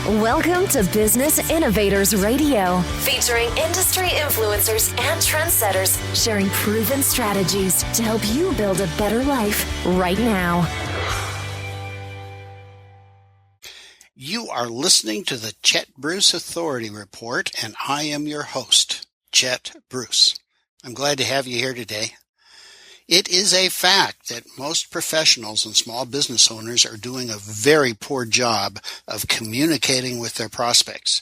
Welcome to Business Innovators Radio, featuring industry influencers and trendsetters sharing proven strategies to help you build a better life right now. You are listening to the Chet Bruce Authority Report, and I am your host, Chet Bruce. I'm glad to have you here today. It is a fact that most professionals and small business owners are doing a very poor job of communicating with their prospects.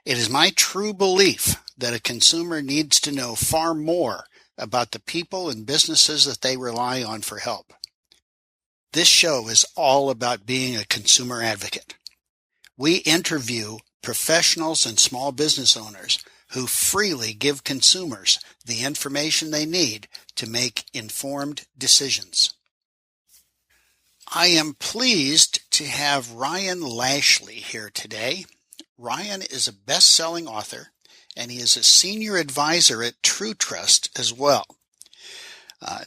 It is my true belief that a consumer needs to know far more about the people and businesses that they rely on for help. This show is all about being a consumer advocate. We interview professionals and small business owners who freely give consumers the information they need to make informed decisions. I am pleased to have Ryan Lashlee here today. Ryan is a best-selling author, and he is a senior advisor at True Trust as well.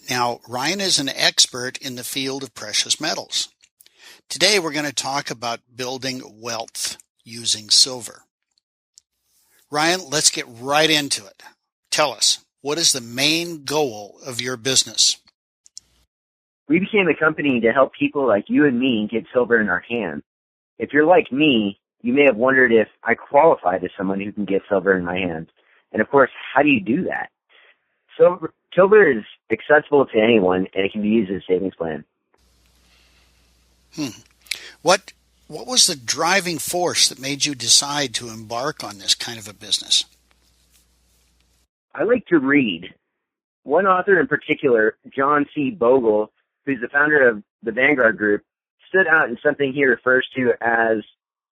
Now, Ryan is an expert in the field of precious metals. Today, we're going to talk about building wealth using silver. Ryan, let's get right into it. Tell us, what is the main goal of your business? We became a company to help people like you and me get silver in our hands. If you're like me, you may have wondered if I qualify as someone who can get silver in my hands. And of course, how do you do that? Silver is accessible to anyone, and it can be used as a savings plan. What was the driving force that made you decide to embark on this kind of a business? I like to read. One author in particular, John C. Bogle, who's the founder of the Vanguard Group, stood out in something he refers to as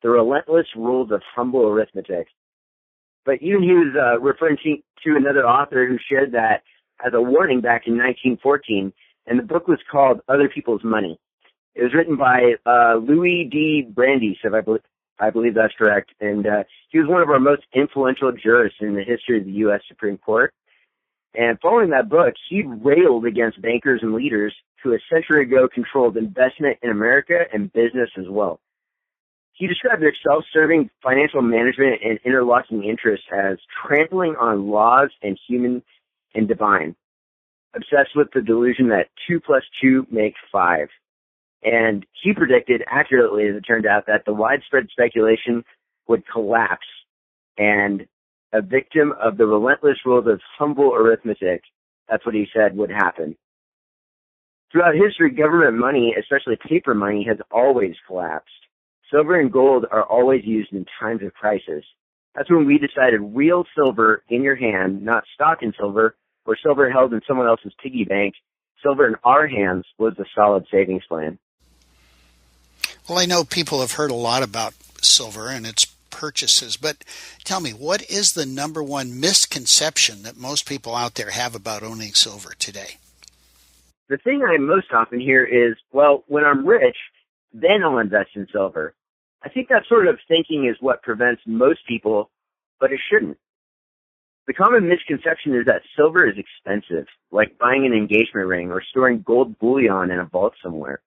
the relentless rules of humble arithmetic. But even he was referring to another author who shared that as a warning back in 1914, and the book was called Other People's Money. It was written by Louis D. Brandeis, if I believe that's correct, and he was one of our most influential jurists in the history of the U.S. Supreme Court. And following that book, he railed against bankers and leaders who a century ago controlled investment in America and business as well. He described their self-serving financial management and interlocking interests as trampling on laws and human and divine, obsessed with the delusion that 2 + 2 make 5. And he predicted accurately, as it turned out, that the widespread speculation would collapse, and a victim of the relentless rules of humble arithmetic, that's what he said would happen. Throughout history, government money, especially paper money, has always collapsed. Silver and gold are always used in times of crisis. That's when we decided real silver in your hand, not stock in silver, or silver held in someone else's piggy bank, silver in our hands was the solid savings plan. Well, I know people have heard a lot about silver and its purchases, but tell me, what is the number one misconception that most people out there have about owning silver today? The thing I most often hear is, well, when I'm rich, then I'll invest in silver. I think that sort of thinking is what prevents most people, but it shouldn't. The common misconception is that silver is expensive, like buying an engagement ring or storing gold bullion in a vault somewhere.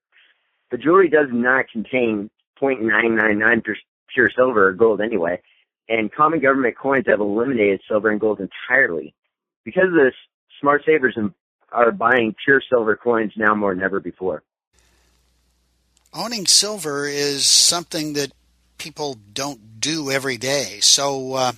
The jewelry does not contain 0.999 pure silver or gold anyway, and common government coins have eliminated silver and gold entirely. Because of this, smart savers are buying pure silver coins now more than ever before. Owning silver is something that people don't do every day. So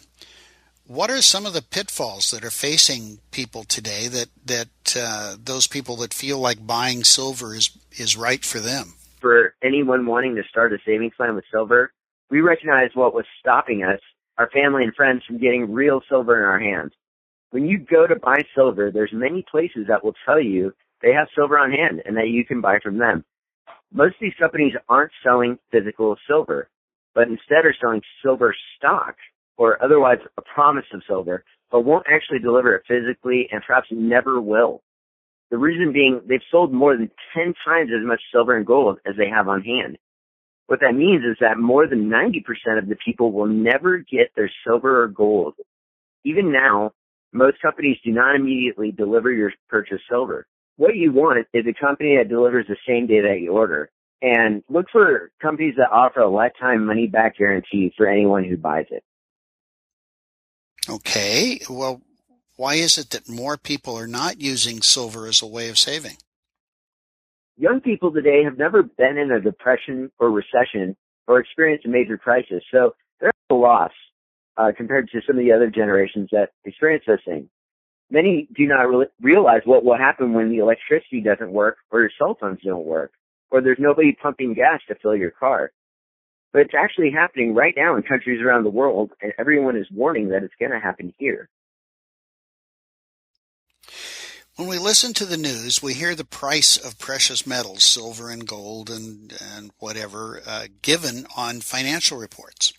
what are some of the pitfalls that are facing people today that those people that feel like buying silver is right for them? For anyone wanting to start a savings plan with silver, we recognize what was stopping us, our family and friends, from getting real silver in our hands. When you go to buy silver, there's many places that will tell you they have silver on hand and that you can buy from them. Most of these companies aren't selling physical silver, but instead are selling silver stock, or otherwise a promise of silver, but won't actually deliver it physically and perhaps never will. The reason being, they've sold more than 10 times as much silver and gold as they have on hand. What that means is that more than 90% of the people will never get their silver or gold. Even now, most companies do not immediately deliver your purchased silver. What you want is a company that delivers the same day that you order, and look for companies that offer a lifetime money-back guarantee for anyone who buys it. Okay. Well, why is it that more people are not using silver as a way of saving? Young people today have never been in a depression or recession or experienced a major crisis, so they're at a loss compared to some of the other generations that experience those things. Many do not realize what will happen when the electricity doesn't work or your cell phones don't work or there's nobody pumping gas to fill your car. But it's actually happening right now in countries around the world, and everyone is warning that it's going to happen here. When we listen to the news, we hear the price of precious metals, silver and gold and whatever, given on financial reports.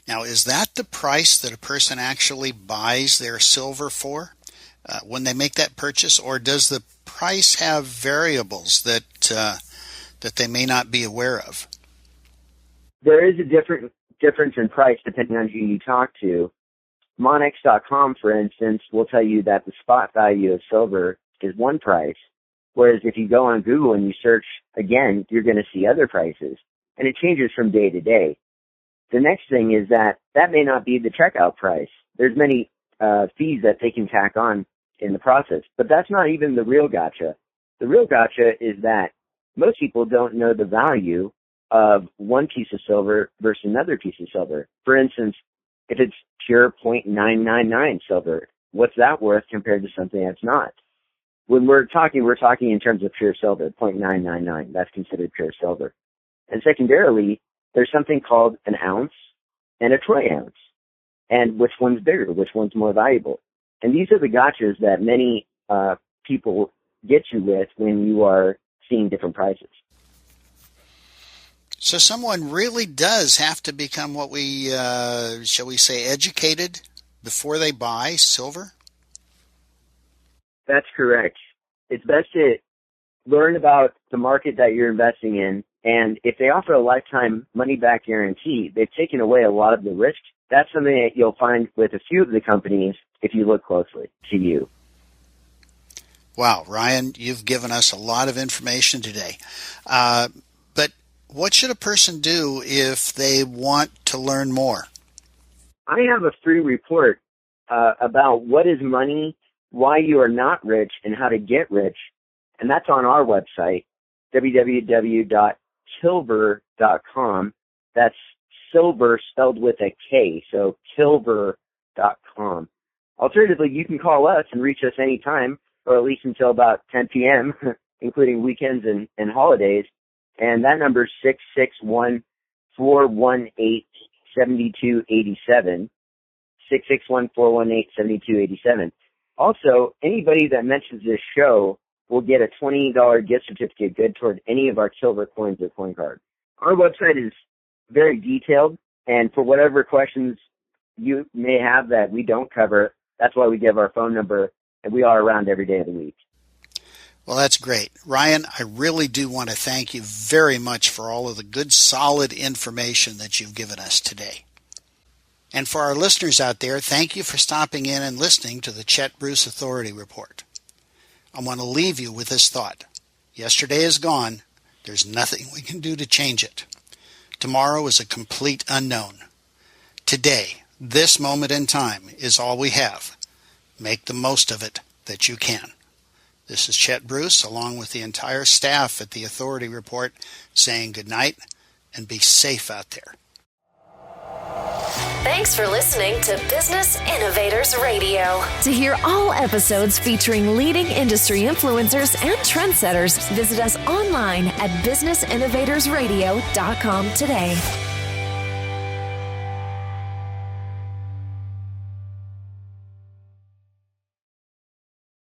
Now, is that the price that a person actually buys their silver for when they make that purchase, or does the price have variables that they may not be aware of? There is a difference in price depending on who you talk to. Monex.com, for instance, will tell you that the spot value of silver is one price, whereas if you go on Google and you search again, you're going to see other prices, and it changes from day to day. The next thing is that may not be the checkout price. There's many fees that they can tack on in the process, but that's not even the real gotcha. The real gotcha is that most people don't know the value of one piece of silver versus another piece of silver. For instance, if it's pure 0.999 silver, what's that worth compared to something that's not? When we're talking in terms of pure silver, 0.999. That's considered pure silver. And secondarily, there's something called an ounce and a troy ounce. And which one's bigger? Which one's more valuable? And these are the gotchas that many people get you with when you are seeing different prices. So someone really does have to become what we, shall we say, educated before they buy silver? That's correct. It's best to learn about the market that you're investing in, and if they offer a lifetime money-back guarantee, they've taken away a lot of the risk. That's something that you'll find with a few of the companies if you look closely to you. Wow, Ryan, you've given us a lot of information today. But what should a person do if they want to learn more? I have a free report about what is money, why you are not rich, and how to get rich. And that's on our website, www.kilver.com. That's silver spelled with a K, so kilver.com. Alternatively, you can call us and reach us anytime, or at least until about 10 p.m., including weekends and holidays. And that number is 661-418-7287, 661-418-7287. Also, anybody that mentions this show will get a $20 gift certificate good toward any of our Kilver coins or coin card. Our website is very detailed, and for whatever questions you may have that we don't cover, that's why we give our phone number, and we are around every day of the week. Well, that's great. Ryan, I really do want to thank you very much for all of the good, solid information that you've given us today. And for our listeners out there, thank you for stopping in and listening to the Chet Bruce Authority Report. I want to leave you with this thought. Yesterday is gone. There's nothing we can do to change it. Tomorrow is a complete unknown. Today, this moment in time, is all we have. Make the most of it that you can. This is Chet Bruce, along with the entire staff at the Authority Report, saying good night and be safe out there. Thanks for listening to Business Innovators Radio. To hear all episodes featuring leading industry influencers and trendsetters, visit us online at businessinnovatorsradio.com today.